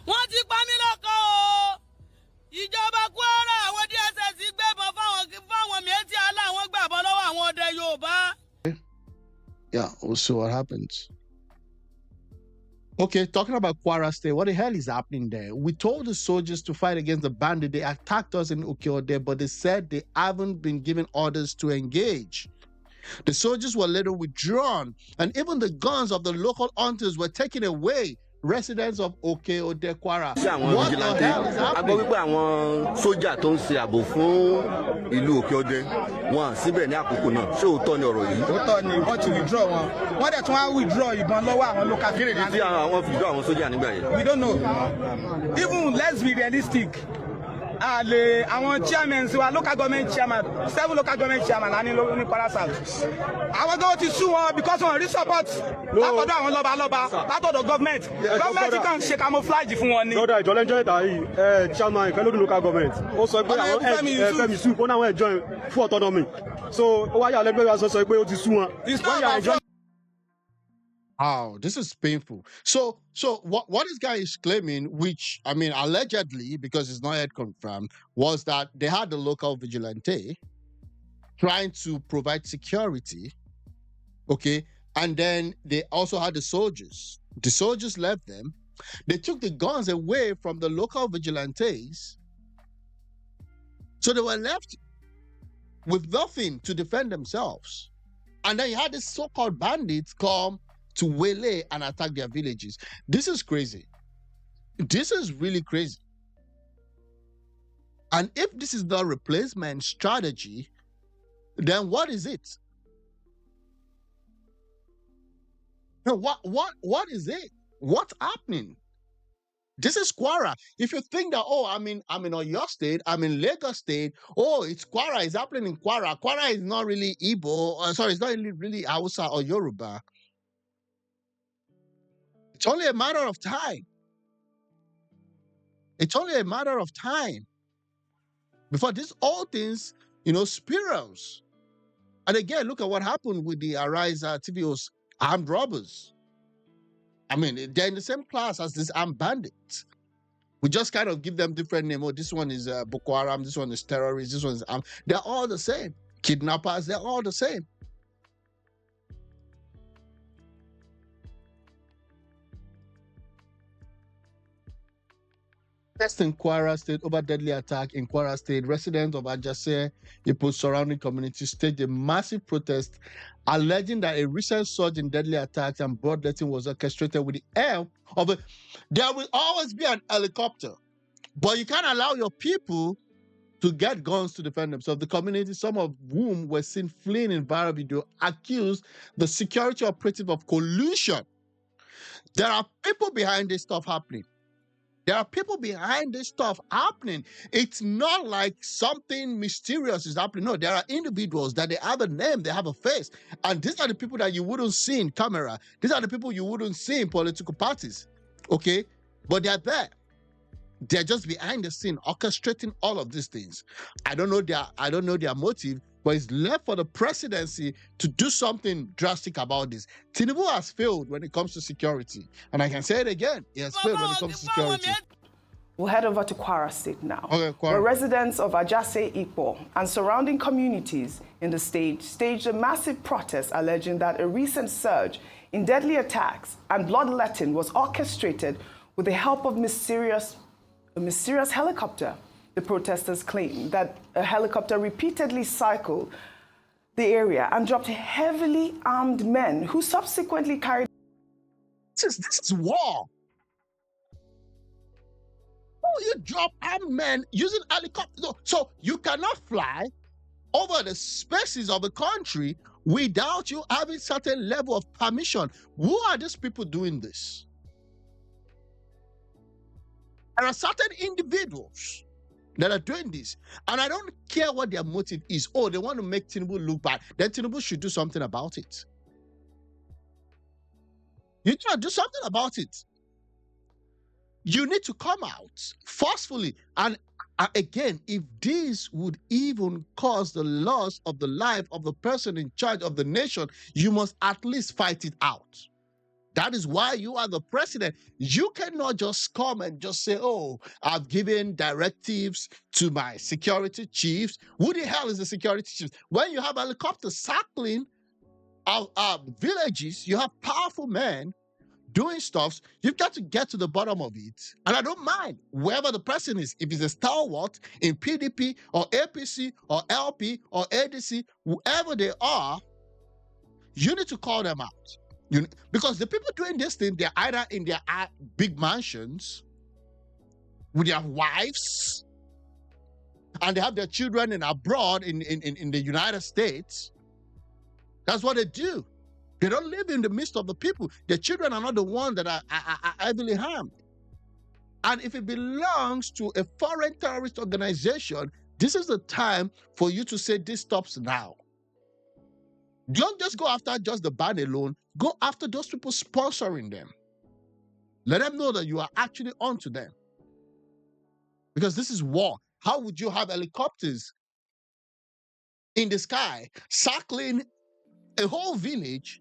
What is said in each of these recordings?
Wọ́n ti pa mí lọ́kàn o. Ìjọba Kwara àwọn DSS gbébọn fáwọn mìíràn aláwọn gbàbọn lọ́wọ́ àwọn ọdẹ Yorùbá. Yeah, we'll see what happens. Okay, talking about KWARA State, what the hell is happening there? We told the soldiers to fight against the bandit. They attacked us in Ukiode, but they said they haven't been given orders to engage. The soldiers were later withdrawn, and even the guns of the local hunters were taken away. Residents of Okeode, KWARA. What the hell is happening? Wípé àwọn sójà tó ń ṣe ààbò fún ìlú Òkè-Ọdẹ wọn síbẹ̀ ní àkókò náà. Ṣé òótọ́ ni ọ̀rọ̀ yìí? Òótọ́ ni wọ́n ti withdraw wọn. Wọ́n dẹ̀ tún wá withdraw ìbọn lọ́wọ́ àwọn local. Kí nìdí tí àwọn withdraw àwọn sójà nígbà yẹn? We don't know. Even let's be realistic. Àwọn chairmen wa local government chairman 7 local government chairman ní Kwara South. Àwọn tó ti sú wọn because wọn rí support látọ̀dọ̀ àwọn lọ́balọ́ba látọ̀dọ̀ government. Government kan ṣe camouflage fún wọn ni. Lọ́dọ̀ ìjọlẹ́jọ́ ìta yìí chairman ìfẹ́lódún local government ó sọ pé àwọn Fẹ́mi Yusuf ó náwọn join full autonomy. So ó wáyà lẹ́gbẹ̀ẹ́ wa sọ pé ó ti sú wọn. Wow, this is painful. So what this guy is claiming, which I mean allegedly, because it's not yet confirmed, was that they had the local vigilante trying to provide security, okay, and then they also had the soldiers. The soldiers left them. They took the guns away from the local vigilantes, so they were left with nothing to defend themselves. And then you had these so-called bandits come to waylay and attack their villages. This is crazy. This is really crazy. And if this is the replacement strategy, then what is it? What is it? What's happening? This is KWARA. If you think that, oh, I'm in Oyo State, I'm in Lagos State, oh, it's KWARA, it's happening in KWARA. KWARA is not really Igbo, it's not really Hausa or Yoruba. It's only a matter of time. It's only a matter of time before these all things, spirals. And again, look at what happened with the Arise TVO's armed robbers. I mean, they're in the same class as these armed bandits. We just kind of give them different names. Oh, this one is Boko Haram, this one is terrorist, this one is armed. They're all the same. Kidnappers, they're all the same. Test in KWARA State over deadly attack in KWARA State. Residents of Ajase, Ipo's surrounding communities staged a massive protest alleging that a recent surge in deadly attacks and bloodletting was orchestrated with the help of a... There will always be an helicopter, but you can't allow your people to get guns to defend themselves. The community, some of whom were seen fleeing in viral video, accused the security operative of collusion. There are people behind this stuff happening. There are people behind this stuff happening. It's not like something mysterious is happening. No, there are individuals that they have a name, they have a face. And these are the people that you wouldn't see in camera. These are the people you wouldn't see in political parties. Okay? But they're there. They're just behind the scene, orchestrating all of these things. I don't know their motive, but it's left for the presidency to do something drastic about this. Tinubu has failed when it comes to security. And I can say it again, he has failed when it comes to security. We'll head over to KWARA State now, okay, where residents of Ajase, Ikpo, and surrounding communities in the state staged a massive protest alleging that a recent surge in deadly attacks and bloodletting was orchestrated with the help of a mysterious helicopter. The protesters claim that a helicopter repeatedly cycled the area and dropped heavily armed men who subsequently carried... This is war. Oh, you drop armed men using helicopters. So you cannot fly over the spaces of the country without you having certain level of permission. Who are these people doing this? There are certain individuals that are doing this, and I don't care what their motive is. Oh, they want to make Tinubu look bad. Then Tinubu should do something about it. You need to do something about it. You need to come out forcefully. And again, if this would even cause the loss of the life of the person in charge of the nation, you must at least fight it out. That is why you are the president. You cannot just come and just say, oh, I've given directives to my security chiefs. Who the hell is the security chief? When you have helicopters circling villages, you have powerful men doing stuff. You've got to get to the bottom of it. And I don't mind whoever the person is, if he's a stalwart in PDP or APC or LP or ADC, whoever they are, you need to call them out. Because the people doing this thing, they're either in their big mansions with their wives, and they have their children in abroad in the United States. That's what they do. They don't live in the midst of the people. Their children are not the ones that are heavily harmed. And if it belongs to a foreign terrorist organization, this is the time for you to say this stops now. Don't just go after just the ban alone. Go after those people sponsoring them. Let them know that you are actually onto them. Because this is war. How would you have helicopters in the sky circling a whole village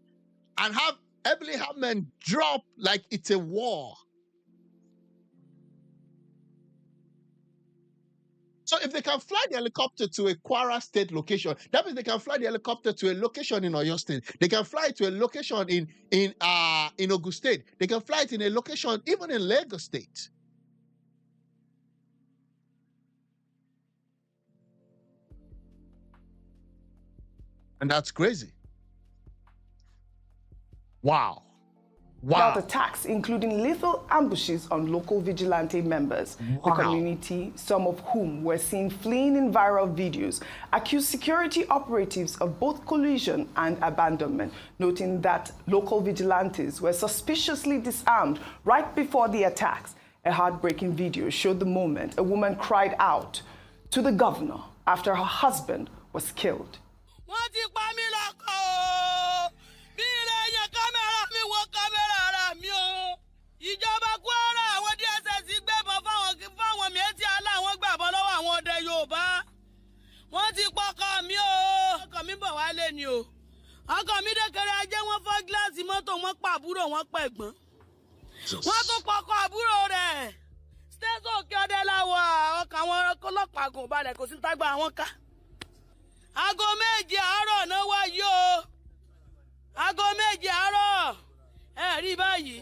and have heavily harmed men drop like it's a war? So if they can fly the helicopter to a KWARA state location, that means they can fly the helicopter to a location in Oyo State. They can fly it to a location in Ogun State. They can fly it in a location even in Lagos State. And that's crazy. Wow. Without attacks, including lethal ambushes on local vigilante members. The community, some of whom were seen fleeing in viral videos, accused security operatives of both collusion and abandonment, noting that local vigilantes were suspiciously disarmed right before the attacks. A heartbreaking video showed the moment a woman cried out to the governor after her husband was killed. Ìjọba Kwara àwọn DSS gbébọn fáwọn mìíràn tí aláwọn gbàbọn lọ́wọ́ àwọn ọdẹ Yorùbá. Wọ́n ti pọkọ mi o. Ọkọ mi bọ̀ wálé ni o. Ọkọ mi dékèrè ajé wọ́n fọ́ gíláàsì mọ́tò wọ́n pa àbúrò wọ́n pa ẹ̀gbọ́n. Wọ́n tún pọkọ àbúrò rẹ̀. Stéṣọ̀ Òkè Ọdẹ láwọ̀ ọkọ̀ àwọn ọlọ́pàá gùn balẹ̀ kò sí tágbà àwọn ká. Aago 7 àárọ̀ náà wáyé o. Aago 7 àárọ̀. Ẹ rí báyìí.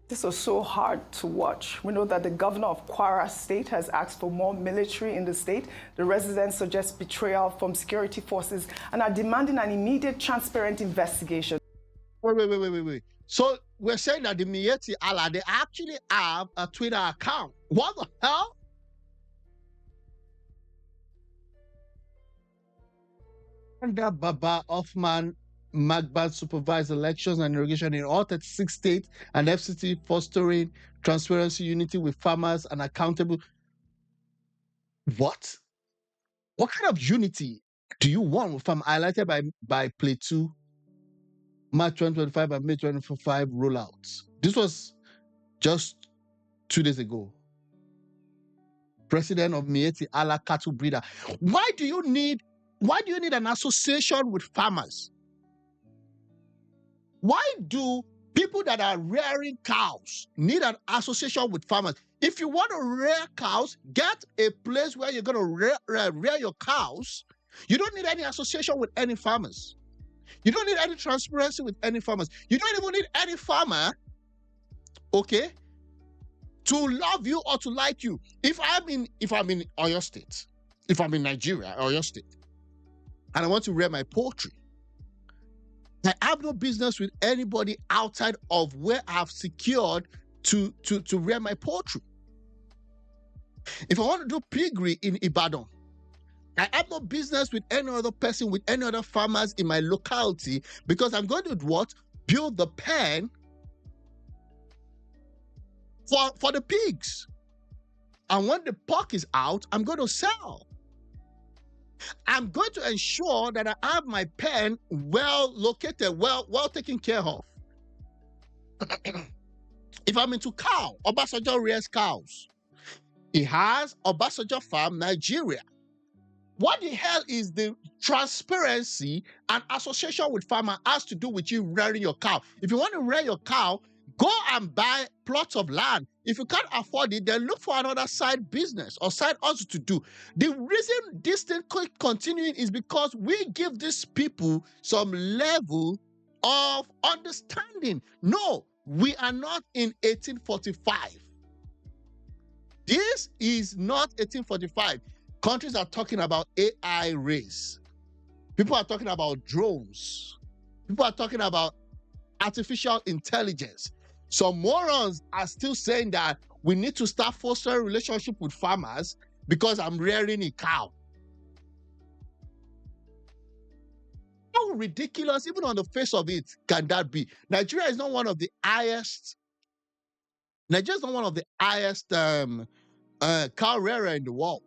This was so hard to watch. We know that the governor of KWARA State has asked for more military in the state. The residents suggest betrayal from security forces and are demanding an immediate, transparent investigation. Wait. So we're saying that the Miyetti Allah, they actually have a Twitter account. What the hell? And that Baba Hoffman Magbad supervised elections and irrigation in all 36 states, and FCT fostering transparency, unity with farmers, and accountable. What? What kind of unity do you want with farm highlighted by Play 2, March 2025 and May 2025 rollouts? This was just 2 days ago. President of Miyetti Allah Cattle Breeder. Why do you need an association with farmers? Why do people that are rearing cows need an association with farmers? If you want to rear cows, get a place where you're going to rear your cows. You don't need any association with any farmers. You don't need any transparency with any farmers. You don't even need any farmer, okay, to love you or to like you. If I'm in Oyo State, if I'm in Nigeria, Oyo State, and I want to rear my poultry, I have no business with anybody outside of where I've secured to rear my poultry. If I want to do piggery in Ibadan, I have no business with any other person, with any other farmers in my locality, because I'm going to what? Build the pen for the pigs. And when the pork is out, I'm going to sell. I'm going to ensure that I have my pen well located, well taken care of. If I'm into cow, Obasanjo rears cows. He has Obasanjo Farm Nigeria. What the hell is the transparency and association with farmer has to do with you rearing your cow? If you want to rear your cow, go and buy plots of land. If you can't afford it, then look for another side business or side hustle to do. The reason this thing keeps continuing is because we give these people some level of understanding. No, we are not in 1845. This is not 1845. Countries are talking about AI race. People are talking about drones. People are talking about artificial intelligence. Some morons are still saying that we need to start fostering relationship with farmers because I'm rearing a cow. How ridiculous, even on the face of it, can that be? Nigeria is not one of the highest. Nigeria is not one of the highest cow rearer in the world.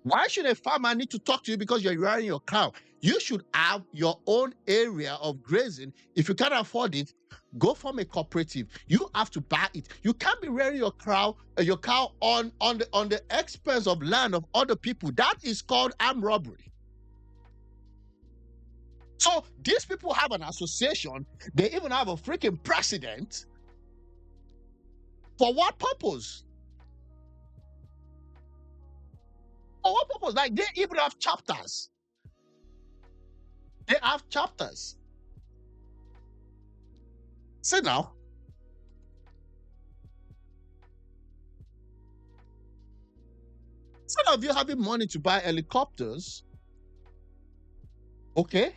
Why should a farmer need to talk to you because you're rearing your cow? You should have your own area of grazing. If you can't afford it, go form a cooperative. You have to buy it. You can't be rearing your cow on the expense of land of other people. That is called armed robbery. So these people have an association. They even have a freaking president. For what purpose? For what purpose? Like, they even have chapters. They have chapters. See now. Instead of you having money to buy helicopters, okay,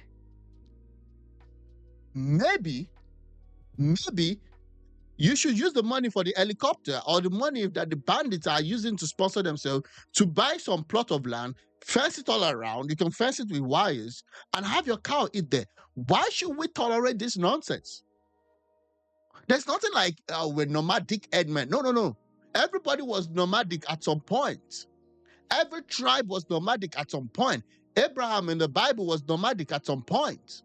maybe you should use the money for the helicopter or the money that the bandits are using to sponsor themselves to buy some plot of land, fence it all around. You can fence it with wires and have your cow eat there. Why should we tolerate this nonsense? There's nothing like we're nomadic headmen. No. Everybody was nomadic at some point. Every tribe was nomadic at some point. Abraham in the Bible was nomadic at some point.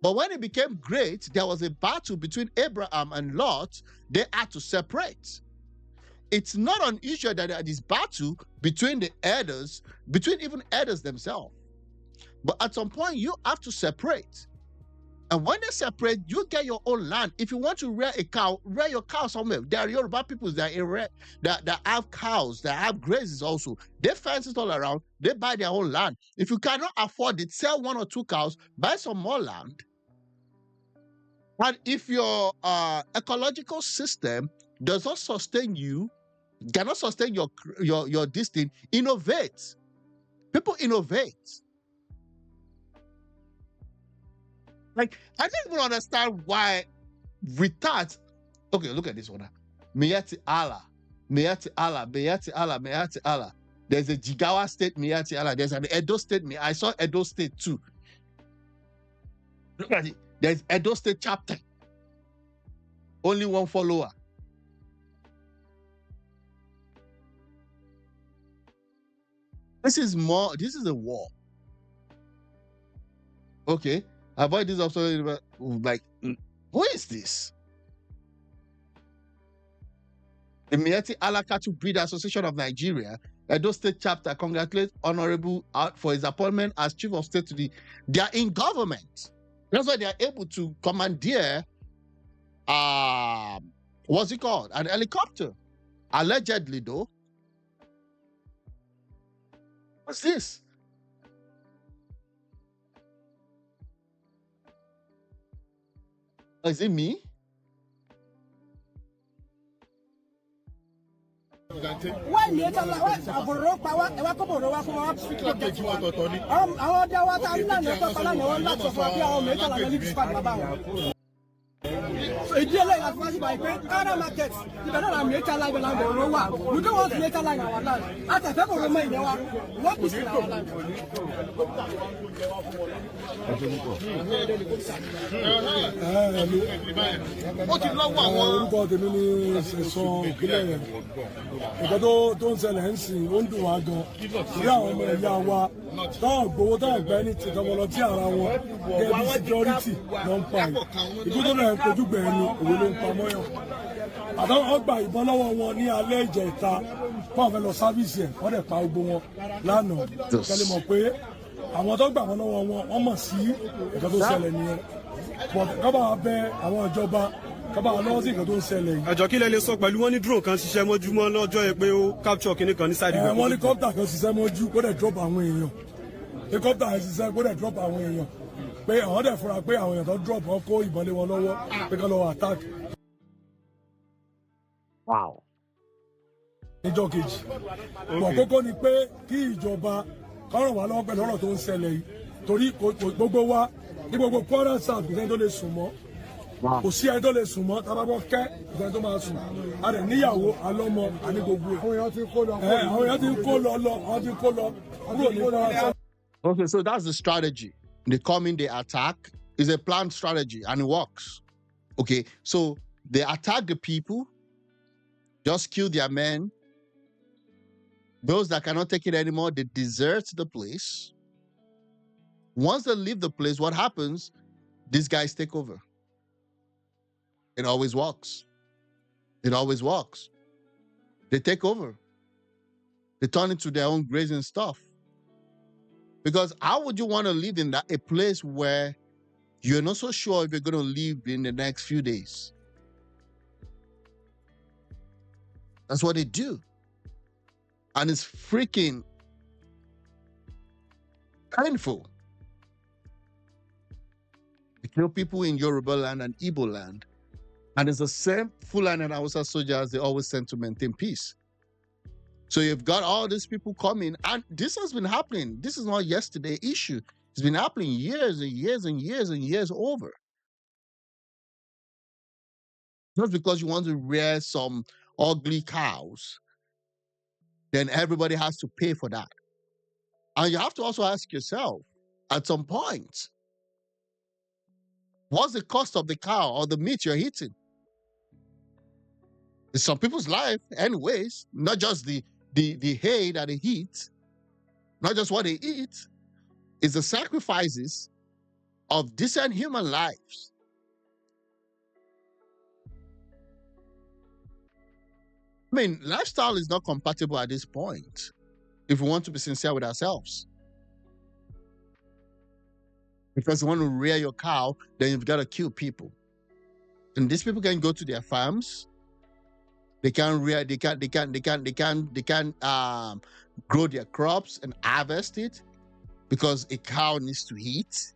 But when it became great, there was a battle between Abraham and Lot. They had to separate. It's not unusual that there is battle between the herders, between even herders themselves. But at some point, you have to separate. And when they separate, you get your own land. If you want to rear a cow, rear your cow somewhere. There are Yoruba people that have cows, that have grazes also. They fence it all around. They buy their own land. If you cannot afford it, sell 1 or 2 cows, buy some more land. And if your ecological system does not sustain you, cannot sustain your destiny, innovate. People innovate. Like, I don't even understand why retards. Okay, look at this one. Miyati Allah. Miyati Allah. Miyati Allah. Miyati Allah. There's a Jigawa state, Miyati Allah. There's an Edo state. I saw Edo state too. Look at it. There's Edo State chapter. Only 1 follower. This is a war. Okay. Avoid this also, like, who is this? The Mieti Alakatu Breeder Association of Nigeria, Edo State chapter, congratulates Honorable for his appointment as Chief of State to they are in government. That's why they are able to commandeer, what's it called? An helicopter. Allegedly, though. What's this? Oh, is it me? Why you tell what aboro power e wa ko boro wa ko wa speak like that àwọn da wa ta na na to kala na won la so for bi àwọn me kala na live squad baba wọn so idele la fast by pay KWARA market you better make a live land boro wa we don't want to make a line our land ata fe boro mai ne wa what is in our land ó ti lọ́wọ́ àwọn orúkọ tèmi ní ẹ̀sán ìpínlẹ̀ yẹn nǹkan tó ń ṣẹlẹ̀ ń sìn ó ń dùn wá gan torí àwọn ọmọ ẹ̀yà wa táwọn gbowó táwọn gbẹ́ ní tìtọ́mọlọ tí ara wọn gẹ́gẹ́ bí security ló ń pa yìí ìdúró náà ń kojú gbẹ̀ẹ́ ni òwe ló ń pa mọ́yàn. àtàwọn ọgbà ìbọn lọ́wọ́ wọn ní alẹ́ ìjẹta fún àwọn fẹ́ lọ sáfíìsì ẹ̀ wọ́n dẹ̀ pa gbogbo wọn lánàá kẹ́lẹ́ mọ̀ pé àwọn tó gbà wọn lọ́wọ́ wọn wọ́n mọ̀ sí nǹkan tó ṣẹlẹ̀ nìyẹn but kọ́ba wa bẹ àwọn ìjọba kọ́ba wa lọ́wọ́ sí nǹkan tó ń ṣẹlẹ̀ yìí. àjọ kí lẹ lè sọ pẹ̀lú wọn ní drone kan ṣiṣẹ́ mọ́júmọ́ lọ́jọ́ yẹn pé ó capture kinní kan ní side ìwé. wọ́n ní kọ́pítà kan ṣiṣẹ́ mọ́jú kó dẹ̀ drop àwọn èèyàn kọ́pítà kan ṣiṣẹ́ kó dẹ̀ drop àwọn èèyàn pé àwọn dẹ̀ fura pé àwọn èèyàn tó drop wọn kó ìbọn lé wọn lọ́wọ́ pé kọ́ lọ́wọ́ attack. Wow. níjọ́ kejì pọ̀ kókó ni pé kí ìjọba kọ́ràn wá lọ́wọ́ pẹ̀lú ọ̀rọ̀ tó ń ṣẹlẹ̀ yìí torí gbogbo wa ní gbogbo Kwara South kò sẹ́ni tó lè sùn mọ́ kò sí ẹni tó lè sùn mọ́ tábàbọ̀ kẹ́ kò sẹ́ni tó máa sùn a rẹ̀ níyàwó alọ́mọ àní gbogbo ẹ̀. àwọn èèyàn ti ń kó lọ kúrò ní Kwara South. Okay, so that's the strategy. They come in, they attack. It's a planned strategy and it works. Okay, so they attack the people, just kill their men. Those that cannot take it anymore, they desert the place. Once they leave the place, what happens? These guys take over. It always works. It always works. They take over. They turn into their own grazing stuff. Because how would you want to live in a place where you're not so sure if you're going to live in the next few days? That's what they do. And it's freaking painful. They kill people in Yoruba land and Igbo land. And it's the same Fulani and Hausa soldiers they always send to maintain peace. So you've got all these people coming, and this has been happening. This is not yesterday's issue. It's been happening years and years and years and years over. Just because you want to rear some ugly cows, then everybody has to pay for that. And you have to also ask yourself, at some point, what's the cost of the cow or the meat you're eating? It's some people's life anyways, not just the hay that they eat, not just what they eat, it's the sacrifices of decent human lives. I mean, lifestyle is not compatible at this point, if we want to be sincere with ourselves. Because you want to rear your cow, then you've got to kill people. And these people can go to their farms. They can grow their crops and harvest it because a cow needs to eat.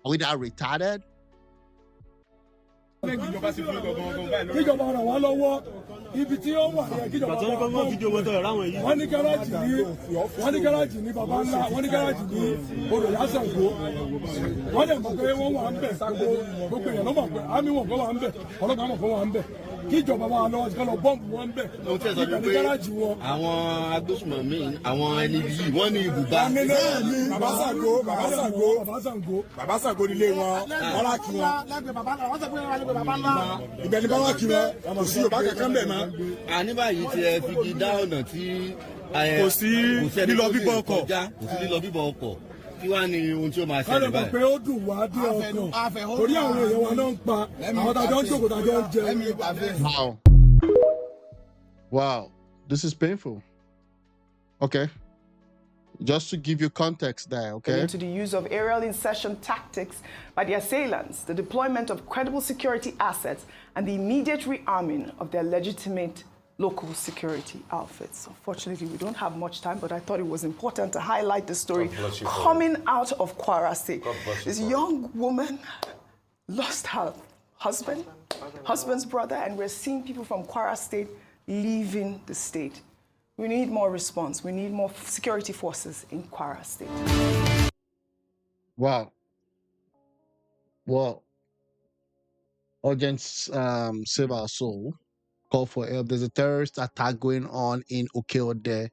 Are we that retarded? kíjọba ràn wá lọ́wọ́ ibi tí ó wà yẹn kíjọba ràn wá lọ́wọ́ wọ́n ní gáràjì ní baba ńlá wọ́n ní gáràjì ní olùyàsẹ̀gbó wọ́n dẹ̀ mọ̀ pé wọ́n wà ń bẹ̀ sago gbogbo èèyàn ló mọ̀ pé àmì wọn kò wà ń bẹ̀ ọlọ́pàá mọ̀ kò wà ń bẹ̀ kíjọba wà lọ́wọ́ kí wọ́n lọ bọ́ǹbù wọn ń bẹ̀ ibẹ̀ ní gáràjì wọn. àwọn agbésùmọ̀mí àwọn ẹni yìí wọ́n ní ibùba. bàbá Ṣàngó nílé wọn wọ́n lá kí wọn. ibẹ̀ ni báwa kí wọn kò sí Yorùbá kankan bẹ̀ mọ́. àní báyìí tí ẹ fi di dá ọ̀nà tí kò sí lílọ bíbọ̀ ọkọ̀. kò sí lílọ bíbọ̀ ọkọ̀ kí wàá ní ohun tí ó máa ṣẹlẹ̀ báyìí. ká lè mọ̀ pé ó dùn wá dé ọkàn torí àwọn èèyàn wa náà ń pa àwọn tàjọ́ ń jókòó tàjọ́ ń jẹ. Wow, this is painful. Okay. Just to give you context there, okay? Into the use of aerial insertion tactics by the assailants, the deployment of credible security assets, and the immediate rearming of their legitimate local security outfits. Unfortunately, we don't have much time, but I thought it was important to highlight the story coming out of KWARA State. This young woman lost her husband's brother, and we're seeing people from KWARA State leaving the state. We need more response. We need more security forces in KWARA State. Wow. Well, urgent save our soul. Call for help. There's a terrorist attack going on in Okeode,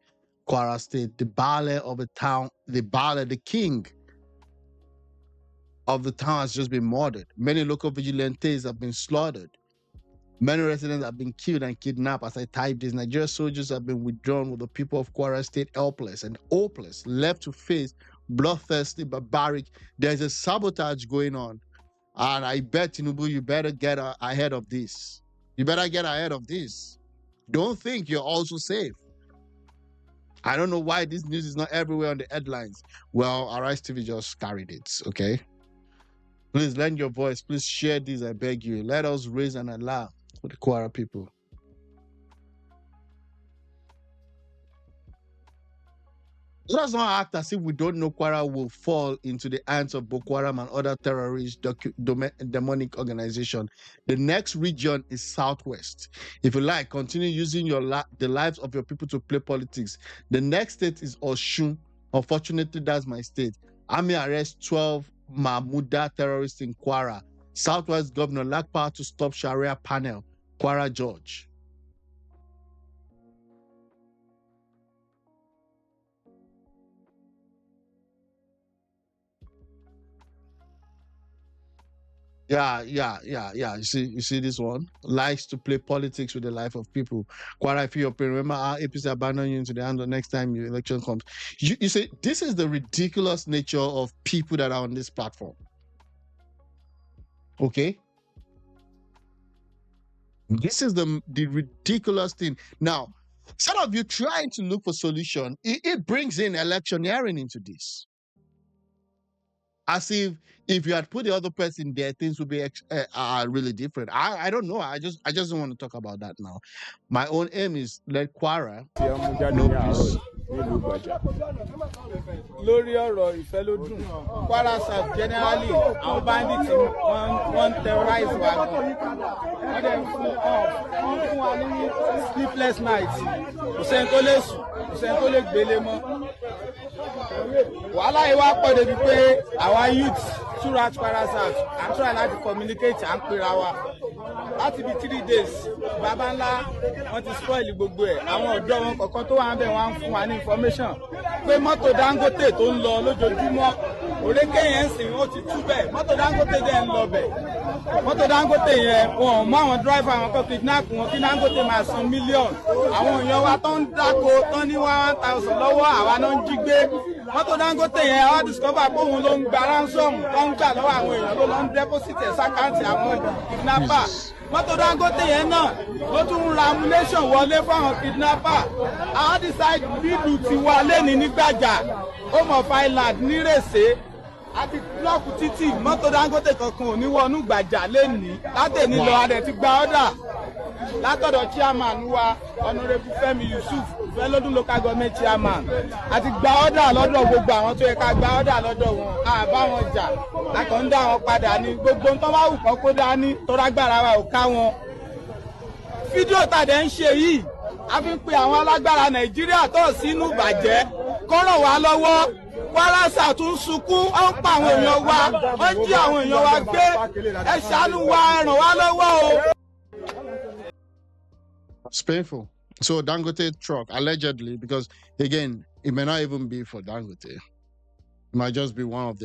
KWARA State. The Baale of the town, the king of the town has just been murdered. Many local vigilantes have been slaughtered. Many residents have been killed and kidnapped. As I type this, Nigerian soldiers have been withdrawn with the people of KWARA State helpless and hopeless, left to face bloodthirsty, barbaric. There's a sabotage going on. And I bet Tinubu, you better get ahead of this. You better get ahead of this. Don't think you're also safe. I don't know why this news is not everywhere on the headlines. Well, Arise TV just carried it, okay? Please lend your voice. Please share this, I beg you. Let us raise an alarm for the KWARA people. Let us not act as if we don't know KWARA will fall into the hands of Boko Haram and other terrorist demonic organizations. The next region is Southwest. If you like, continue using the lives of your people to play politics. The next state is Osun. Unfortunately, that's my state. Army arrests 12 Mahmuda terrorists in KWARA. Southwest governor lack power to stop Sharia panel. KWARA George. Yeah. You see this one? Likes to play politics with the life of people. KWARA, if you're paying, remember our APC abandon you into the hand the next time your election comes. You see, this is the ridiculous nature of people that are on this platform. Okay? This is the ridiculous thing. Now, instead of you trying to look for solution, it brings in electioneering into this. As if you had put the other person there, things would be really different. I don't know. I just don't want to talk about that now. My own aim is let KWARA know peace. lórí ọ̀rọ̀ ìfẹ́lódùn Kwara South generally àwọn bandits wọ́n terrorize wa gan wọ́n dẹ̀ fún wa ní sleepless nights kò sẹ́ni tó lè sùn kò sẹ́ni tó lè gbélé mọ́ wàhálà yìí wá pọ̀ débi pé àwa youth throughout Kwara South à ń try láti communicate à ń pera wa láti bí 3 days bàbá ńlá wọ́n ti spoil gbogbo ẹ̀ àwọn ọ̀dọ́ wọn kọ̀ọ̀kan tó wà ń bẹ̀ wọ́n á fún wa ní information pé mọ́tò Dangote tó ń lọ lójoojúmọ́ òrékè yẹn ń sìn ó ti tú bẹ́ẹ̀ mọ́tò Dangote dẹ̀ ń lọ bẹ̀ mọ́tò Dangote yẹn wọn ò mú àwọn driver àwọn kan kidnap wọn kí Dangote máa san mílíọ̀nù àwọn èèyàn wa tó ń dáko tó ní 1,000 lọ́wọ́ àwa náà ń jí gbé mọ́tò Dangote yẹn àwa discover pé òun ló ń gba ransom tó ń gbà lọ́wọ́ àwọn èèyàn ló lọ ń deposit ẹ̀ sákàǹtì àwọn kidnapper mọ́tò Dangote yẹn náà ló tún ń ra ammunition wọlé fáwọn kidnapper àwọn decide bílù ti wà lẹ́ni nígbàjà home of island nírèsé àti blọọkù títì mọ́tò Dangote kankan ò ní wọnú gbàjà lẹ́ni látẹ̀ní lọ adẹ̀ ti gba ọ́dà látọ̀dọ̀ chairman wa honourable Fẹ́mi Yusuf Ìfẹ́lódùn local government chairman àti gba ọ́dà lọ́dọ̀ gbogbo àwọn tó yẹ ká gba ọ́dà lọ́dọ̀ wọn àbá wọn jà lákàn ń dá wọn padà ní gbogbo ń tọ́ wá wù kán kó dání tó rágbára wa ò ká wọn. fídíò tàdé ń ṣe yìí a fi ń pe àwọn alágbára Nàìjíríà tó sínú ìbàjẹ́ kó ràn wá lọ́wọ́ Kwara South tún sunkún ó ń pa àwọn èèyàn wa ó ń jí àwọn èèyàn wa gbé ẹ ṣàánú wa ẹ ràn wá lọ́wọ́ o. It's painful. So Dangote truck, allegedly, because again, it may not even be for Dangote. It might just be one of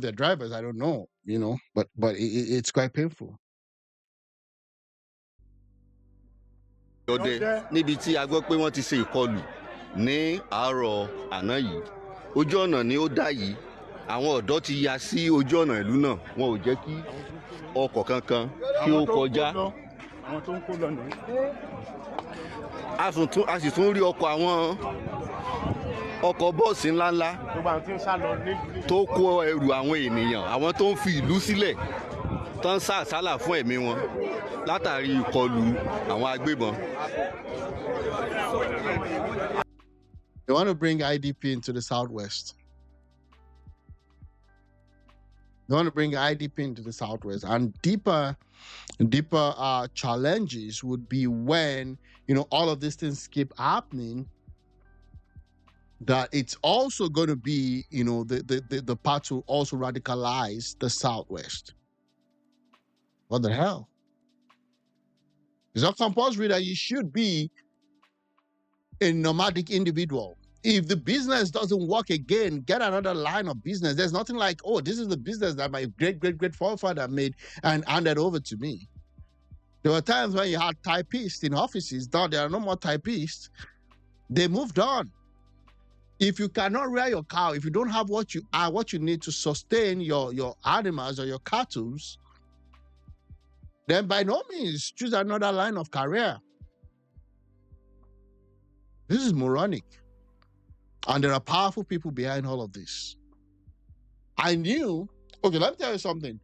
their drivers. I don't know, but it's quite painful. níbi tí a gbọ́ pé wọ́n ti ṣe ìkọlù ní àárọ̀ àná yìí ojú ọ̀nà ni ó dá yìí àwọn ọ̀dọ́ ti ya sí ojú ọ̀nà ìlú náà wọn ò jẹ́ kí ọkọ̀ kankan kí ó kọjá. àwọn tó ń kó lọ nìyí. a sì tún rí ọkọ̀ bọ́ọ̀sì ńláńlá tó kó ẹrù àwọn ènìyàn àwọn tó ń fi ìlú sílẹ̀ tó ń sá àsálà fún ẹ̀mí wọn látàrí ìkọlù àwọn agbébọn. They want to bring IDP into the Southwest. They want to bring IDP into the Southwest, and deeper challenges would be when all of these things keep happening. That it's also going to be the part to also radicalize the Southwest. What the hell? It's not compulsory that you should be a nomadic individual. If the business doesn't work again, get another line of business. There's nothing like, oh, this is the business that my great forefather made and handed over to me. There were times when you had typists in offices. Now there are no more typists. They moved on. If you cannot rear your cow, if you don't have what you need to sustain your animals or your cattle, then by no means choose another line of career. This is moronic. And there are powerful people behind all of this. Okay, let me tell you something.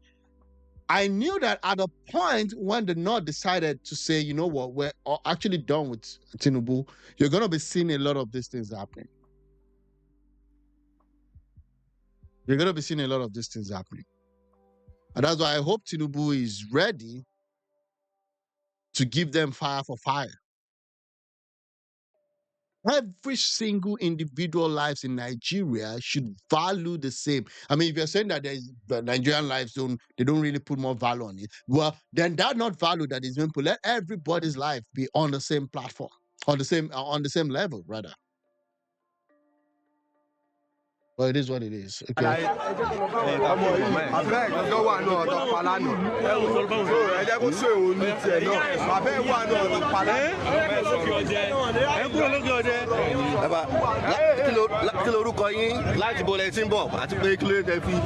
I knew that at a point when the North decided to say, you know what, we're actually done with Tinubu, you're going to be seeing a lot of these things happening. You're going to be seeing a lot of these things happening. And that's why I hope Tinubu is ready to give them fire for fire. Every single individual lives in Nigeria should value the same. I mean, if you're saying that the Nigerian lives don't really put more value on it, well, then that not value that is being put. Let everybody's life be on the same platform, on the same level, rather. Well, it is what it is. Okay. Kí lorúkọ yín láti bo lẹ tí ń bọ̀ àti pé kí ló dé fi ń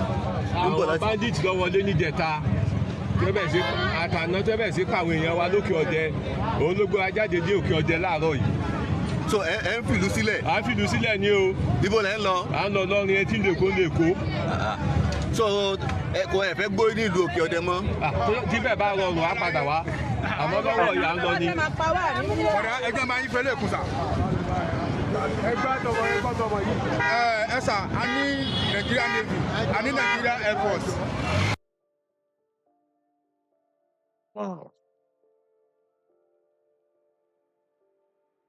bọ̀ láti. Àwọn bandit lọ wọlé níjẹta tí ó bẹ̀ sí àtàná tí ó bẹ̀ sí pàwọn èèyàn wa lókè ọdẹ òun ló gbé wa jáde dé òkè ọdẹ láàárọ̀ yìí. So ẹ ń fìlú sílẹ̀. À ń fìlú sílẹ̀ ni o. Ibo lẹ ń lọ. À ń lọ lọ́rin etí lèkó lèkó. So ẹ fẹ́ gbórí ní ìlú òkè ọdẹ mọ́. Tí bẹ́ẹ̀ bá rọrùn á padà wá àmọ́ lọ́wọ́ ìyá ń lọ ni. Ọ̀rẹ́ ẹgbẹ́ máa ń fẹ́lẹ̀ kùsà. Ẹgbẹ́ tọmọ yìí. Ẹ sà, a ní Nigeria Navy, a ní Nigeria Air Force.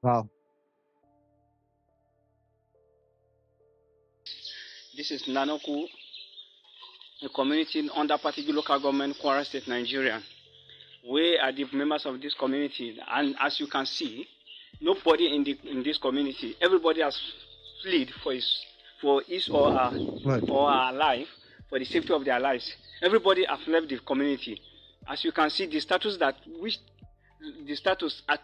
Wow. This is Nanoku, a community under Patigi local government, KWARA State, Nigeria. We are the members of this community, and as you can see, nobody in this community, everybody has fled for his or her life, for the safety of their lives. Everybody has left the community. As you can see, the status at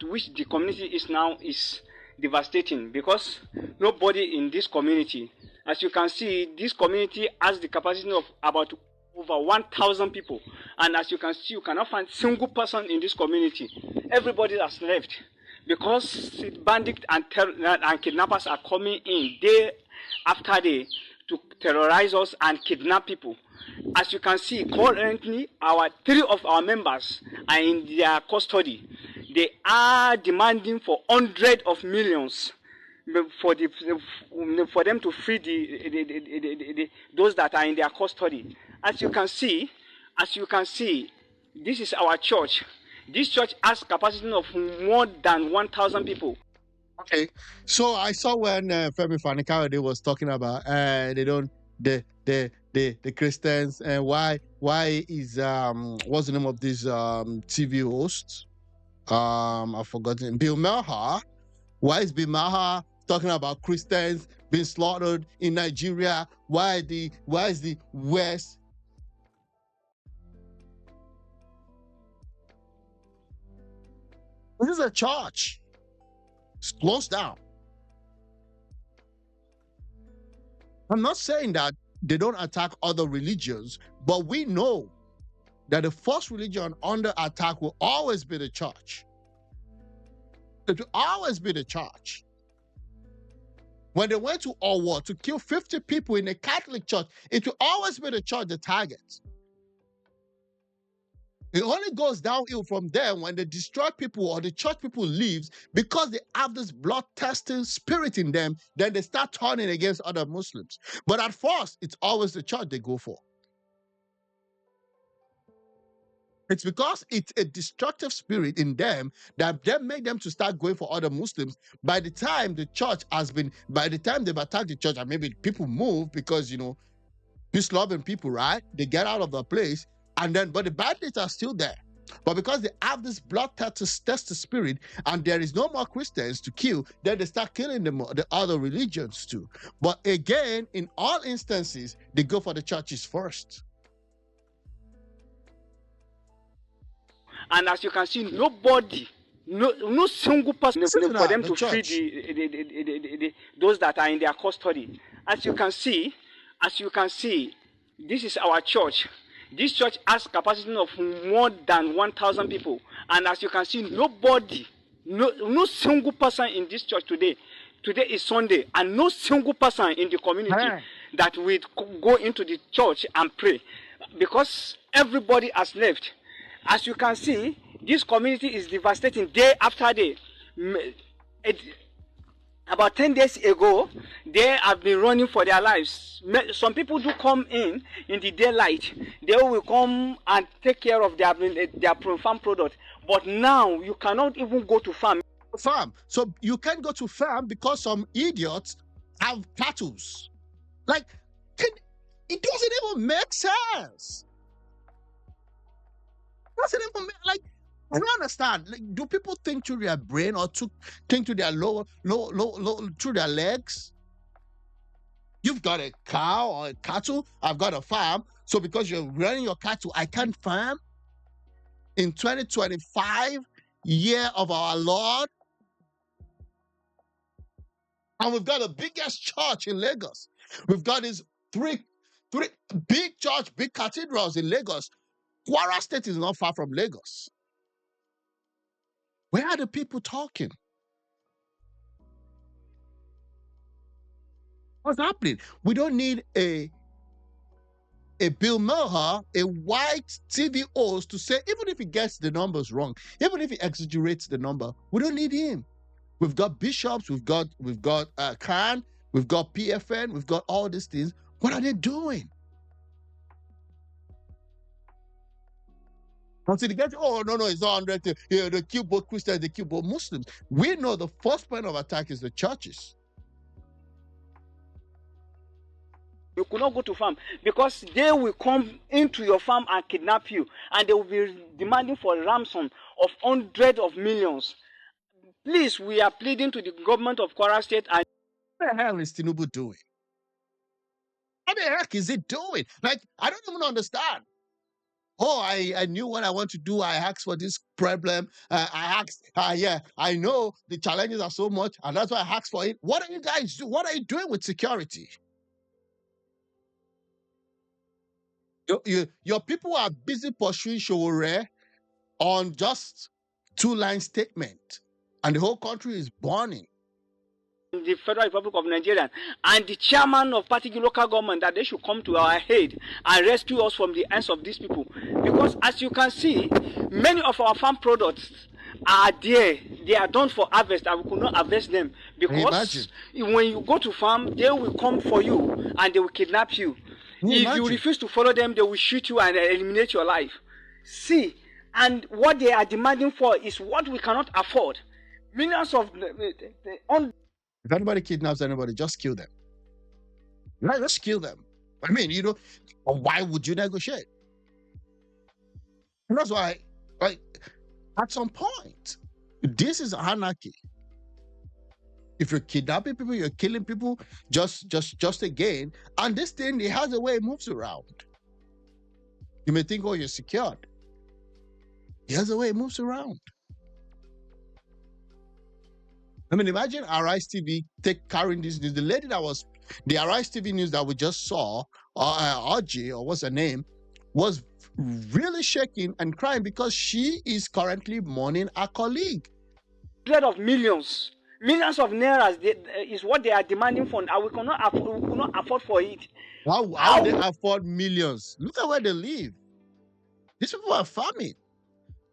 which the community is now is devastating, because nobody in this community, as you can see, this community has the capacity of about over 1,000 people, and as you can see, you cannot find a single person in this community. Everybody has left because bandits and kidnappers are coming in day after day to terrorize us and kidnap people. As you can see, currently, 3 of our members are in their custody. They are demanding for hundreds of millions for them to free those that are in their custody. As you can see, this is our church. This church has capacity of more than 1,000 people. Okay, so I saw when Femi Fani-Kayode was talking about the Christians and why is what's the name of this TV host? I've forgotten. Bill Maher. Why is Bill Maher talking about Christians being slaughtered in Nigeria? Why is the West? This is a church. It's closed down. I'm not saying that they don't attack other religions, but we know that the first religion under attack will always be the church. It will always be the church. When they went to war to kill 50 people in a Catholic church, it will always be the church the target. It only goes downhill from there when they destroy people or the church people leaves because they have this bloodthirsty spirit in them. Then they start turning against other Muslims. But at first, it's always the church they go for. It's because it's a destructive spirit in them that then make them to start going for other Muslims. By the time they've attacked the church, and maybe people move because, peace-loving people, right? They get out of the place. But the bandits are still there. But because they have this bloodthirsty spirit and there is no more Christians to kill, then they start killing the other religions too. But again, in all instances, they go for the churches first. And as you can see, nobody no single person Sitting for at them the to free those that are in their custody. As you can see, this is our church. This church has capacity of more than 1,000 people, and as you can see, no single person in this church today. Today is Sunday, and no single person in the community that will go into the church and pray, because everybody has left. As you can see, this community is devastating day after day. About 10 days ago, they have been running for their lives. Some people do come in the daylight. They will come and take care of their farm product. But now, you cannot even go to farm. So you can't go to farm because some idiots have cattle. Like, it doesn't even make sense. Doesn't even make, like, I don't understand. Like, do people think through their brain or think through their through their legs? You've got a cow or a cattle. I've got a farm. So because you're running your cattle, I can't farm? In 2025, year of our Lord, and we've got the biggest church in Lagos. We've got these three big church, big cathedrals in Lagos. KWARA State is not far from Lagos. Where are the people talking? What's happening? We don't need a Bill Maher, a white TV host, to say, even if he gets the numbers wrong, even if he exaggerates the number, we don't need him. We've got bishops, we've got Khan, we've got PFN, we've got all these things. What are they doing? Until they get, oh, no, it's not 100. They kill both Christians, they kill both Muslims. We know the first point of attack is the churches. You could not go to farm because they will come into your farm and kidnap you, and they will be demanding for a ransom of hundreds of millions. Please, we are pleading to the government of KWARA State. And what the hell is Tinubu doing? What the heck is he doing? Like, I don't even understand. Oh, I knew what I want to do. I asked for this problem. I know the challenges are so much, and that's why I asked for it. What are you guys doing? What are you doing with security? Your people are busy pursuing Showore on just 2-line statement, and the whole country is burning. The Federal Republic of Nigeria and the chairman of particular local government, that they should come to our aid and rescue us from the hands of these people. Because as you can see, many of our farm products are there. They are done for harvest, and we could not harvest them. Because when you go to farm, they will come for you and they will kidnap you. If you refuse to follow them, they will shoot you and eliminate your life. See, and what they are demanding for is what we cannot afford. Millions of if anybody kidnaps anybody, just kill them. Right, just kill them. I mean, why would you negotiate? And that's why, like, at some point, this is anarchy. If you're kidnapping people, you're killing people just again. And this thing, it has a way it moves around. You may think, oh, you're secured. It has a way it moves around. I mean, imagine Arise TV carrying this news. The lady that was the Arise TV news that we just saw, Audrey, or what's her name, was really shaking and crying because she is currently mourning a colleague. Hundreds of millions of nairas is what they are demanding for, and we could not afford for it. How do they afford millions? Look at where they live. These people are farming.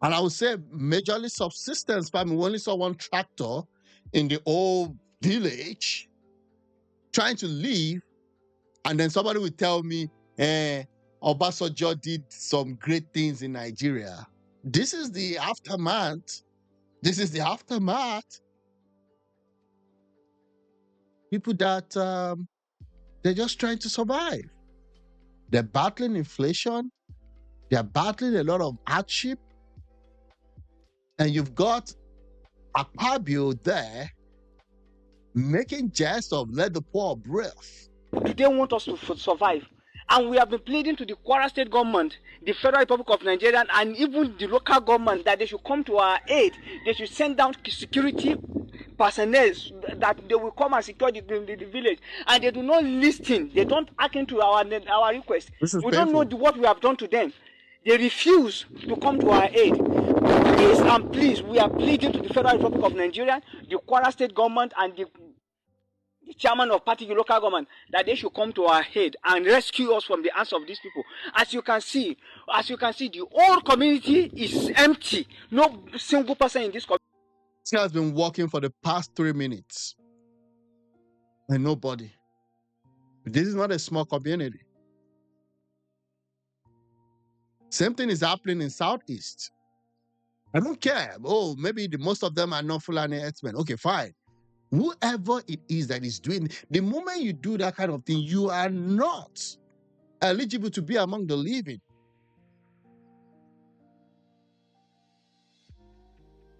And I would say majorly subsistence farming. We only saw one tractor in the old village trying to live, and then somebody will tell me, Obasanjo did some great things in Nigeria. This is the aftermath. This is the aftermath. People that they're just trying to survive. They're battling inflation. They're battling a lot of hardship. And you've got Akpabio there making jest of let the poor breath. They want us to survive. And we have been pleading to the KWARA state government, the Federal Republic of Nigeria, and even the local government that they should come to our aid. They should send down security personnel that they will come and secure the village. And they do not listen. They don't act into our request. We don't know what we have done to them. They refuse to come to our aid. Please and please, we are pleading to the Federal Republic of Nigeria, the KWARA state government, and the chairman of party local government, that they should come to our aid and rescue us from the hands of these people. As you can see, the whole community is empty. No single person in this community. This has been working for the past 3 minutes. And nobody. This is not a small community. Same thing is happening in Southeast. I don't care. Oh, maybe most of them are not Fulani herdsmen. Okay, fine. Whoever it is that is doing, the moment you do that kind of thing, you are not eligible to be among the living.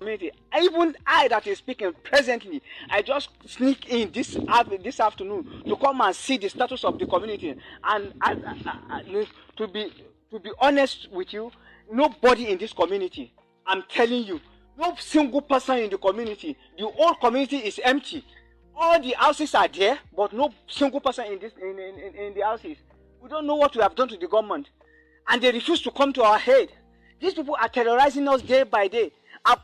Even I that is speaking presently, I just sneak in this afternoon to come and see the status of the community. And to be honest with you, nobody in this community, I'm telling you, no single person in the community. The whole community is empty. All the houses are there, but no single person in the houses. We don't know what we have done to the government, and they refuse to come to our aid. These people are terrorizing us day by day.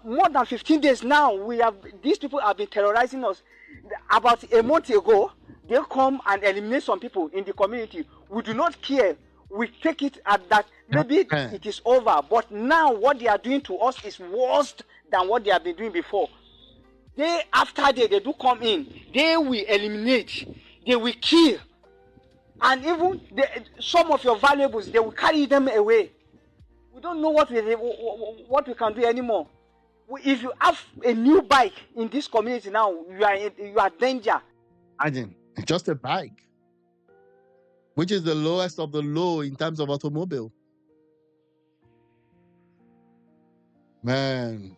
More than 15 days now, these people have been terrorizing us. About a month ago, they come and eliminate some people in the community. We do not care. We take it at that maybe it is over. But now what they are doing to us is worse than what they have been doing before. Day after day, they do come in. They will eliminate. They will kill. And even some of your valuables, they will carry them away. We don't know what we can do anymore. If you have a new bike in this community now, you are danger. Imagine, just a bike, which is the lowest of the low in terms of automobile. Man,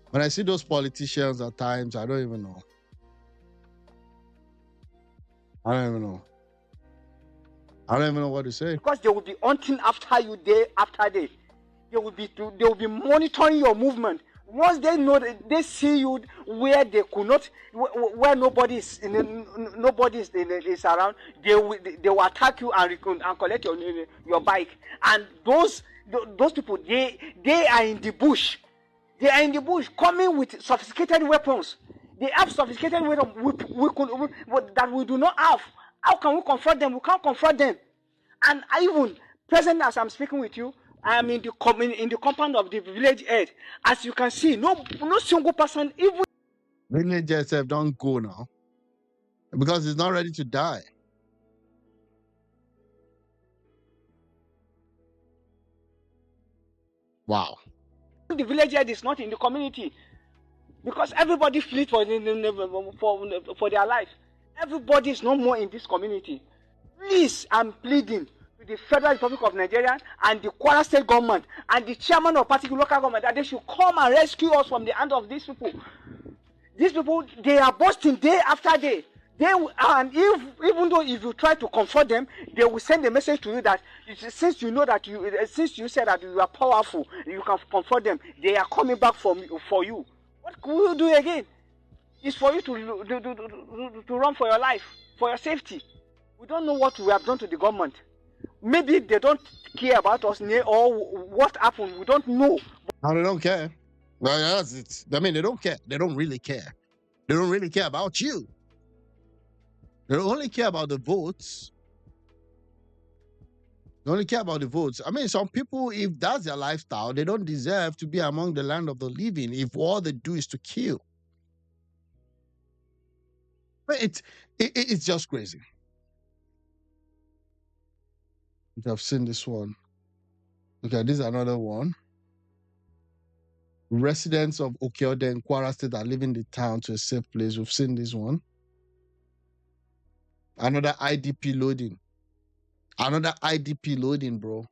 when I see those politicians at times, I don't even know. I don't even know what to say. Because they will be hunting after you day after day. They will be monitoring your movement. Once they know they see you where they could not, where nobody is around, they will attack you and collect your bike. And those people, they are in the bush. They are in the bush coming with sophisticated weapons. They have sophisticated weapons that we do not have. How can we confront them? We can't confront them. And even present as I'm speaking with you, I am in the compound of the village head. As you can see, no single person, even Village itself don't go now because it's not ready to die. Wow. the village head is not in the community, because everybody flees for their life. Everybody is no more in this community. Please, I'm pleading to the Federal Republic of Nigeria and the KWARA state government and the chairman of particular local government that they should come and rescue us from the hand of these people. These people, they are busting day after day. And even though if you try to comfort them, they will send a message to you that since you said that you are powerful, you can comfort them. They are coming back for you. What could you do again? It's for you to run for your life, for your safety. We don't know what we have done to the government. Maybe they don't care about us or what happened. We don't know. No, they don't care. Well, that's it. I mean, they don't care. They don't really care. They don't really care about you. They only care about the votes. They only care about the votes. I mean, some people, if that's their lifestyle, they don't deserve to be among the land of the living if all they do is to kill. But it's just crazy. I've seen this one. Okay, this is another one. Residents of Okeode in KWARA State are leaving the town to a safe place. We've seen this one. Another IDP loading. Another IDP loading, bro.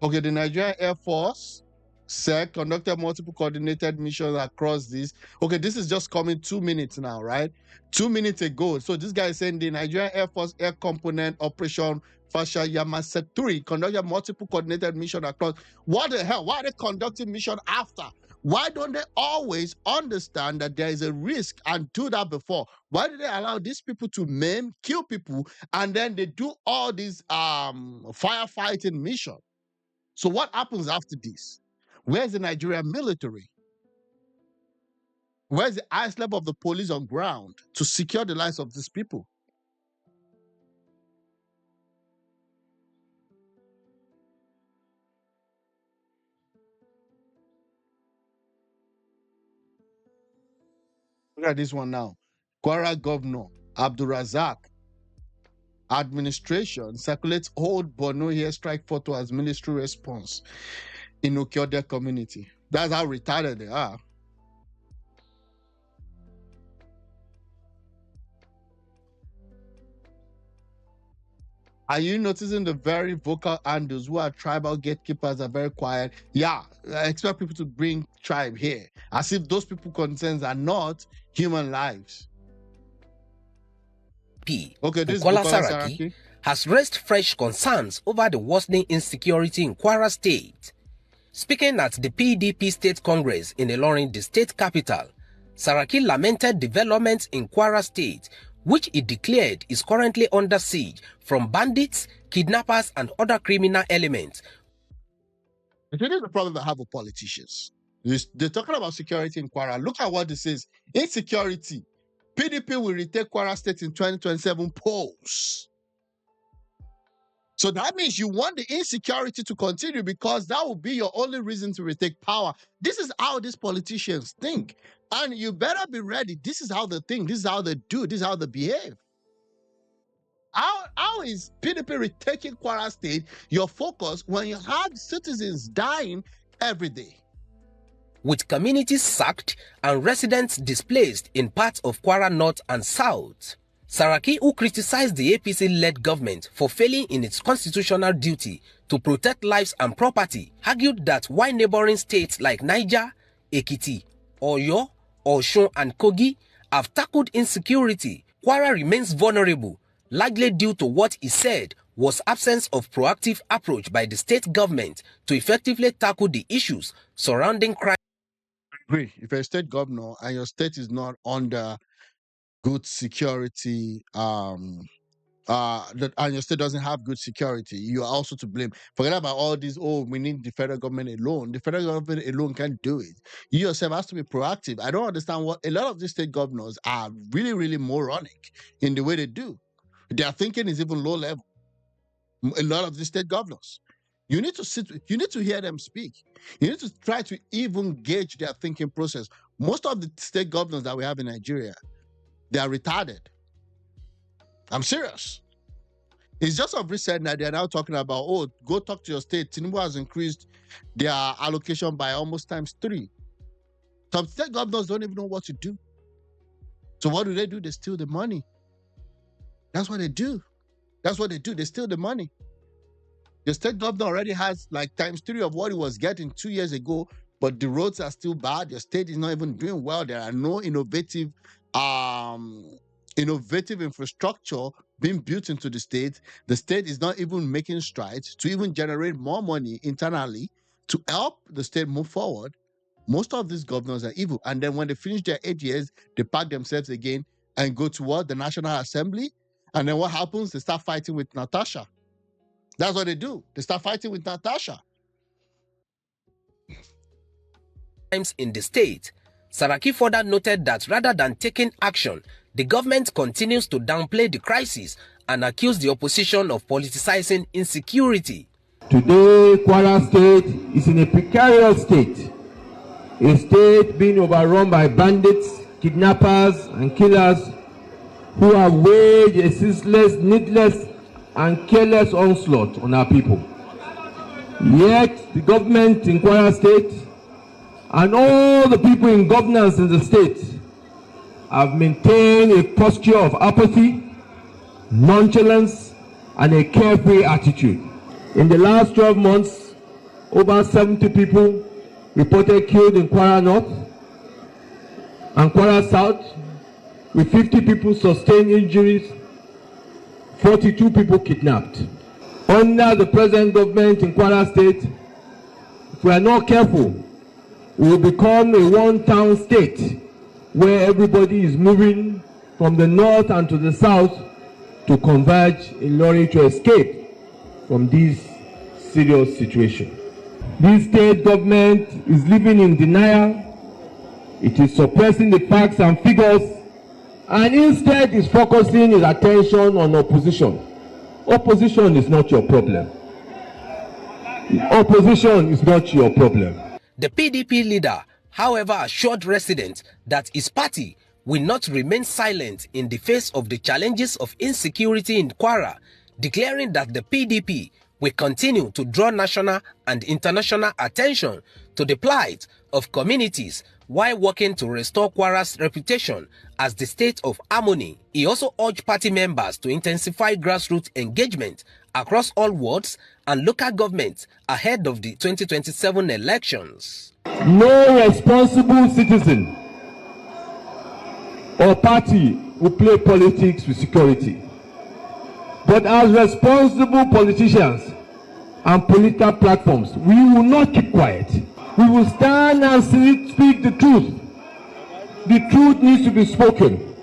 Okay, the Nigerian Air Force SEC conducted multiple coordinated missions across this. Okay, this is just coming 2 minutes now, right? 2 minutes ago. So this guy is saying the Nigerian Air Force Air Component Operation Fasha Yamasek 3 conducted multiple coordinated missions across. What the hell? Why are they conducting mission after? Why don't they always understand that there is a risk and do that before? Why do they allow these people to maim, kill people, and then they do all these firefighting mission? So what happens after this? Where's the Nigerian military? Where's the highest level of the police on ground to secure the lives of these people? Look at this one now. KWARA Governor Abdulrazak administration circulates old Borno airstrike photo as military response in Okiode community. That's how retarded they are. Are you noticing the very vocal handles who are tribal gatekeepers are very quiet? Yeah, I expect people to bring tribe here, as if those people concerns are not human lives. Okay, this Bukola Bukola Saraki has raised fresh concerns over the worsening insecurity in KWARA State. Speaking at the PDP State Congress in Ilorin, the state capital, Saraki lamented developments in KWARA State, which he declared is currently under siege from bandits, kidnappers, and other criminal elements. This is the problem I have with politicians. They're talking about security in KWARA. Look at what this is. Insecurity. PDP will retake KWARA State in 2027 polls. So that means you want the insecurity to continue because that will be your only reason to retake power. This is how these politicians think. And you better be ready. This is how they think. This is how they do. This is how they behave. How is PDP retaking KWARA State your focus when you have citizens dying every day? With communities sacked and residents displaced in parts of KWARA North and South, Saraki, who criticized the APC-led government for failing in its constitutional duty to protect lives and property, argued that while neighboring states like Niger, Ekiti, Oyo, Osun, and Kogi have tackled insecurity, KWARA remains vulnerable, largely due to what he said was absence of proactive approach by the state government to effectively tackle the issues surrounding crime. Agree. If you're a state governor and your state is not under good security, and your state doesn't have good security, you are also to blame. Forget about all these, we need the federal government alone. The federal government alone can't do it. You yourself has to be proactive. I don't understand what a lot of these state governors are really, really moronic in the way they do. Their thinking is even low level. A lot of these state governors. You need to hear them speak. You need to try to even gauge their thinking process. Most of the state governors that we have in Nigeria, they are retarded. I'm serious. It's just of recent that they're now talking about, go talk to your state. Tinubu has increased their allocation by almost ×3. Some state governors don't even know what to do. So what do? They steal the money. That's what they do. That's what they do. They steal the money. The state governor already has like ×3 of what he was getting 2 years ago, but the roads are still bad. Your state is not even doing well. There are no innovative infrastructure being built into the state. The state is not even making strides to even generate more money internally to help the state move forward. Most of these governors are evil. And then when they finish their 8 years, they pack themselves again and go to what? The National Assembly. And then what happens? They start fighting with Natasha. That's what they do. They start fighting with Natasha. In the state, Saraki further noted that rather than taking action, the government continues to downplay the crisis and accuse the opposition of politicizing insecurity. Today, KWARA State is in a precarious state. A state being overrun by bandits, kidnappers, and killers who have waged a ceaseless, needless, and careless onslaught on our people. Yet, the government in KWARA State and all the people in governance in the state have maintained a posture of apathy, nonchalance, and a carefree attitude. In the last 12 months, over 70 people reported killed in KWARA North and KWARA South, with 50 people sustained injuries, 42 people kidnapped. Under the present government in KWARA State, if we are not careful, we will become a one-town state where everybody is moving from the north and to the south to converge in order to escape from this serious situation. This state government is living in denial. It is suppressing the facts and figures, and instead is focusing its attention on opposition. Opposition is not your problem. Opposition is not your problem. The PDP leader, however, assured residents that his party will not remain silent in the face of the challenges of insecurity in KWARA, declaring that the PDP will continue to draw national and international attention to the plight of communities while working to restore KWARA's reputation as the state of harmony. He also urged party members to intensify grassroots engagement across all wards and local governments ahead of the 2027 elections. No responsible citizen or party will play politics with security. But as responsible politicians and political platforms, we will not keep quiet. We will stand and speak the truth. The truth needs to be spoken.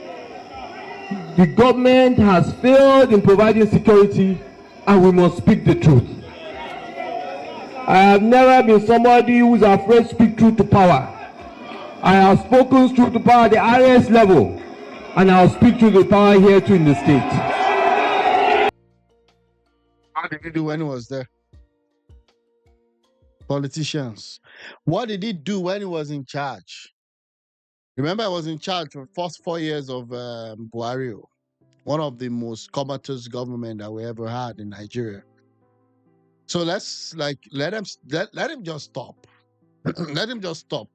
The government has failed in providing security, and we must speak the truth. I have never been somebody who is afraid to speak truth to power. I have spoken truth to power at the highest level, and I will speak truth to power here too in the state. How did he do when he was there? Politicians. What did he do when he was in charge? Remember, I was in charge for the first 4 years of BANDIT, one of the most comatose government that we ever had in Nigeria. So let's let him just stop. Let him just stop.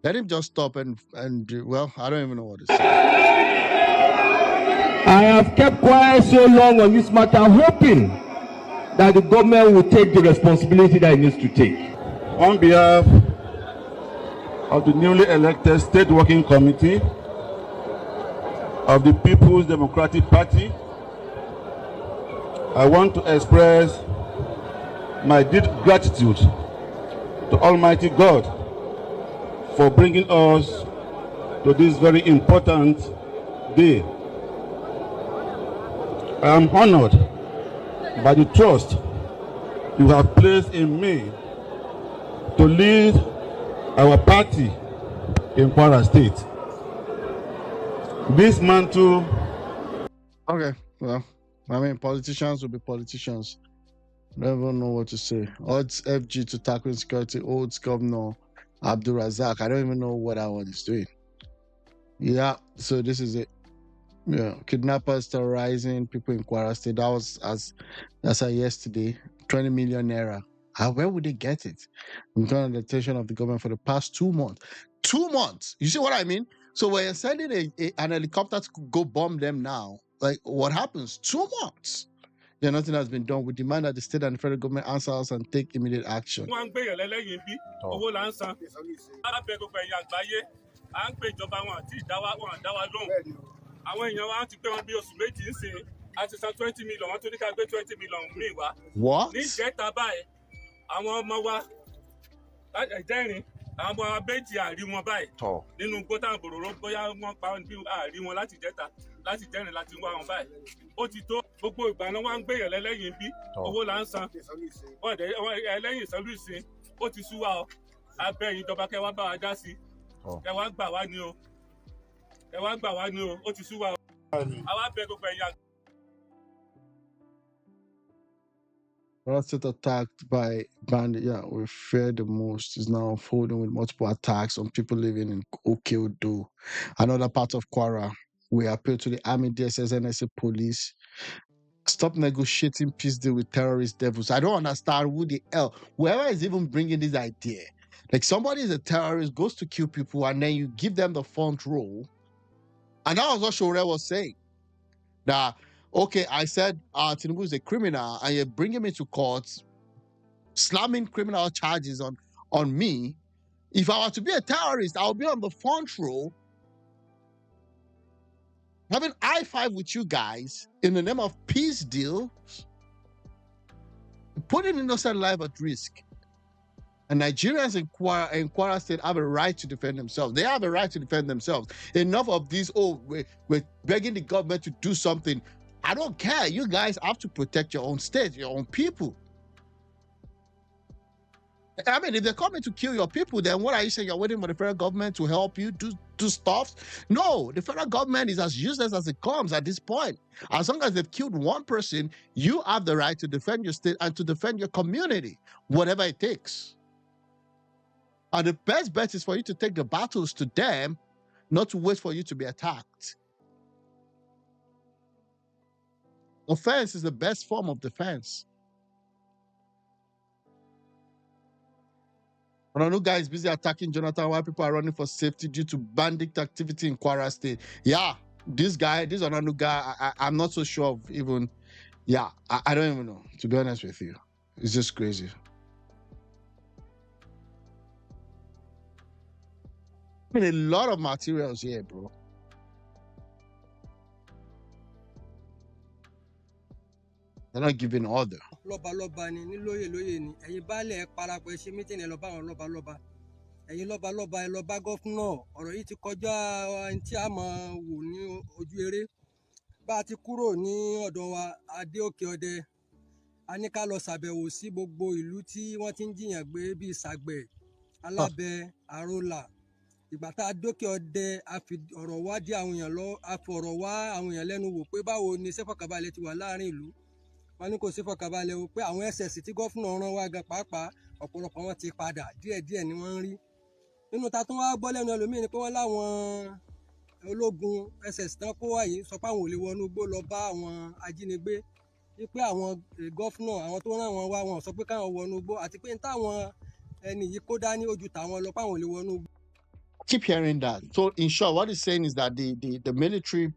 Let him just stop and well, I don't even know what to say. I have kept quiet so long on this matter, hoping that the government will take the responsibility that it needs to take. On behalf of the newly elected State Working Committee of the People's Democratic Party, I want to express my deep gratitude to Almighty God for bringing us to this very important day. I am honored by the trust you have placed in me to lead our party in KWARA State. This mantle. Okay, well, I mean, politicians will be politicians. Never know what to say. Odds FG to tackle insecurity, Odds Governor Abdul Razak. I don't even know what that one is doing. Yeah, so this is it. Yeah, kidnappers terrorizing people in KWARA State. That's yesterday. 20 million naira. Where would they get it? I'm calling the attention of the government for the past 2 months. 2 months. You see what I mean? So we're sending an helicopter to go bomb them now. Like, what happens? 2 months. Yeah, nothing has been done. We demand that the state and the federal government answer us and take immediate action. Àwọn èèyàn wa ti pé wọn bí oṣù méjì ń sìn àti san 20 million wọn tún ní ká gbé 20 million míì wá. What? Ní ìjẹta báyìí àwọn ọmọ wa ẹ̀jẹ̀rin àwọn ọmọ wa méjì àrí wọn báyìí nínú gbọ́tà bòròró bóyá wọ́n pa bí àrí wọn láti jẹta láti jẹrin láti wá wọn báyìí. Ó ti tó gbogbo ìgbà náà wọ́n ń gbéyàn lẹ́lẹ́yìn bí owó là ń san ẹlẹ́yìn ìsanlú ìsìn ó ti sú wa ọ abẹ́ ìjọba kẹwàá bá wa dá sí kẹwàá gbà wá ní o. State attacked by bandit. Yeah, we fear the most is now unfolding with multiple attacks on people living in Okeodo, another part of KWARA. We appeal to the Army, DSS, NSA, police. Stop negotiating peace deal with terrorist devils. I don't understand who the hell, whoever is even bringing this idea. Like, somebody is a terrorist, goes to kill people, and then you give them the front row. And that was what Shore was saying. That, okay, I said Tinubu is a criminal, and you're bringing me to court slamming criminal charges on me. If I were to be a terrorist, I would be on the front row having I-5 with you guys in the name of peace deal, putting innocent life at risk. And Nigerians in KWARA State have a right to defend themselves. They have a right to defend themselves. Enough of this, we're begging the government to do something. I don't care. You guys have to protect your own state, your own people. I mean, if they're coming to kill your people, then what are you saying? You're waiting for the federal government to help you do stuff? No, the federal government is as useless as it comes at this point. As long as they've killed one person, you have the right to defend your state and to defend your community, whatever it takes. And the best bet is for you to take the battles to them, not to wait for you to be attacked. Offense is the best form of defense. Another guy is busy attacking Jonathan while people are running for safety due to bandit activity in KWARA State. Yeah, this another guy, I'm not so sure of even, I don't even know, to be honest with you. It's just crazy. I mean, a lot of materials here, bro. They're not giving order. Lọ́balọ́ba ni nílóyè lóyè ni ẹ̀yin baálẹ̀ ẹ parapọ̀ ẹ ṣe mítìnì ẹ lọ bá àwọn lọ́balọ́ba ẹ̀yin lọ́balọ́ba ẹ lọ bá gọ́fúnà ọ̀rọ̀ yìí ti kọjá ẹni tí a máa wò ní ojú eré bá a ti kúrò ní ọ̀dọ̀ wa adé òkè ọdẹ a ní ká lọ ṣàbẹ̀wò sí gbogbo ìlú tí wọ́n ti ń jiyàn gbé bíi Sàgbẹ̀ Alábẹ Àrólà ìgbà tá a dókè ọdẹ a fi ọ̀rọ̀ wá dí àwọn èèyàn lọ a fi ọ̀rọ̀ wá àwọn èèyàn lẹ́nu wò pé báwo ni ṣẹ́fọ̀kàbalẹ̀ ti wà láàrin ìlú wọn ní kò sí fọkànbalẹ̀ o pé àwọn SS tí gọ́fúnà rán wá gan pàápàá ọ̀pọ̀lọpọ̀ wọn ti padà díẹ̀díẹ̀ ni wọ́n ń rí nínú ta tó wá gbọ́ lẹ́nu ẹlòmíín ni pé wọ́n láwọn ológun SS tán kó wá yìí sọ pé àwọn ò lè wọnú igbó lọ bá àwọn ajínigbé wípé àwọn gọ́fúnà àwọn tó rán wọn wá wọn sọ pé káwọn wọnú igbó àti pé táwọn ẹni yìí kó dání ojú tàwọn lọ pé àwọn ò lè wọnú igbó. Keep hearing that. So in short, what he's saying is that the military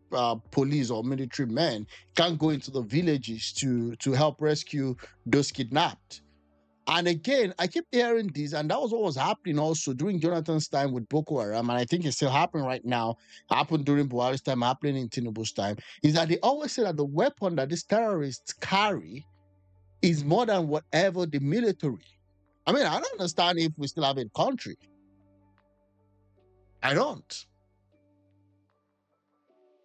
police or military men can't go into the villages to help rescue those kidnapped. And again, I keep hearing this, and that was what was happening also during Jonathan's time with Boko Haram, and I think it's still happening right now, happened during Buhari's time, happening in Tinubu's time, is that they always say that the weapon that these terrorists carry is more than whatever the military. I mean, I don't understand if we still have a country. I don't.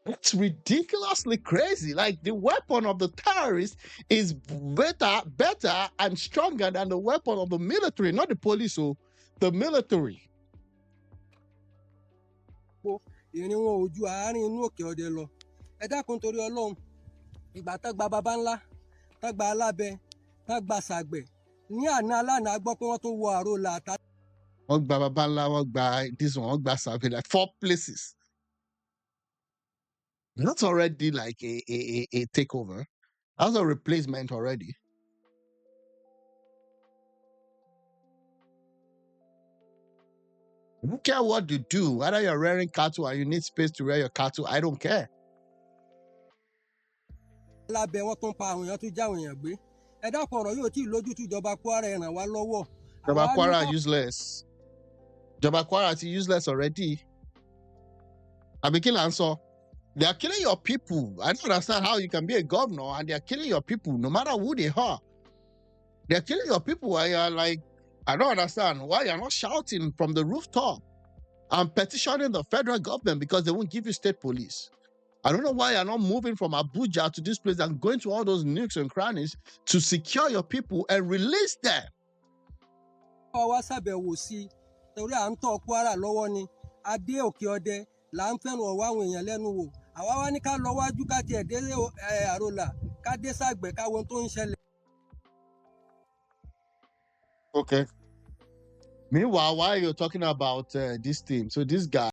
It's ridiculously crazy. Like the weapon of the terrorists is better and stronger than the weapon of the military, not the police, or the military. ìrìn wọn ojú àárín inú òkè ọdẹ lọ ẹ dákun torí Ọlọ́run ìgbà tán gba baba ńlá tán gba Alábẹ tán gba Sàgbẹ̀ ní àná alánà gbọ́ pé wọ́n tún wọ Àrólà àtà. Wọ́n gba baba ńlá, wọ́n gba this one, wọ́n gba Sàgbẹ̀, like 4 places. That's already like a takeover. That's a replacement already. I don't care what you do, whether you're rearing cattle and you need space to rear your cattle, I don't care. Lábẹ́ wọn tún pa àwọn èèyàn tó já àwọn èèyàn gbé ẹ dákun ọ̀rọ̀ yóò tí ì lójútùú ìjọba KWARA ẹ ràn wá lọ́wọ́. Ìjọba KWARA useless. Ìjọba KWARA is useless already. Àbí kí là ń sọ? They are killing your people. I don't understand how you can be a governor and they are killing your people, no matter who they are. They are killing your people and you're like, I don't understand why you're not shouting from the rooftop and petitioning the federal government because they won't give you state police. I don't know why you're not moving from Abuja to this place and going to all those nooks and crannies to secure your people and release them. Wá ṣàbẹ̀wò sí torí à ń tọ́ KWARA lọ́wọ́ ni adé òkè ọdẹ là ń fẹ́ràn ọ̀wọ́ àwọn èèyàn lẹ́nu wò àwa wá ní ká lọ wájú ká tiẹ̀ dé Àrólà ká dé Sàgbẹ̀ ká wo tó ń ṣẹlẹ̀. Okay. Meanwhile, while you're talking about this team, so this guy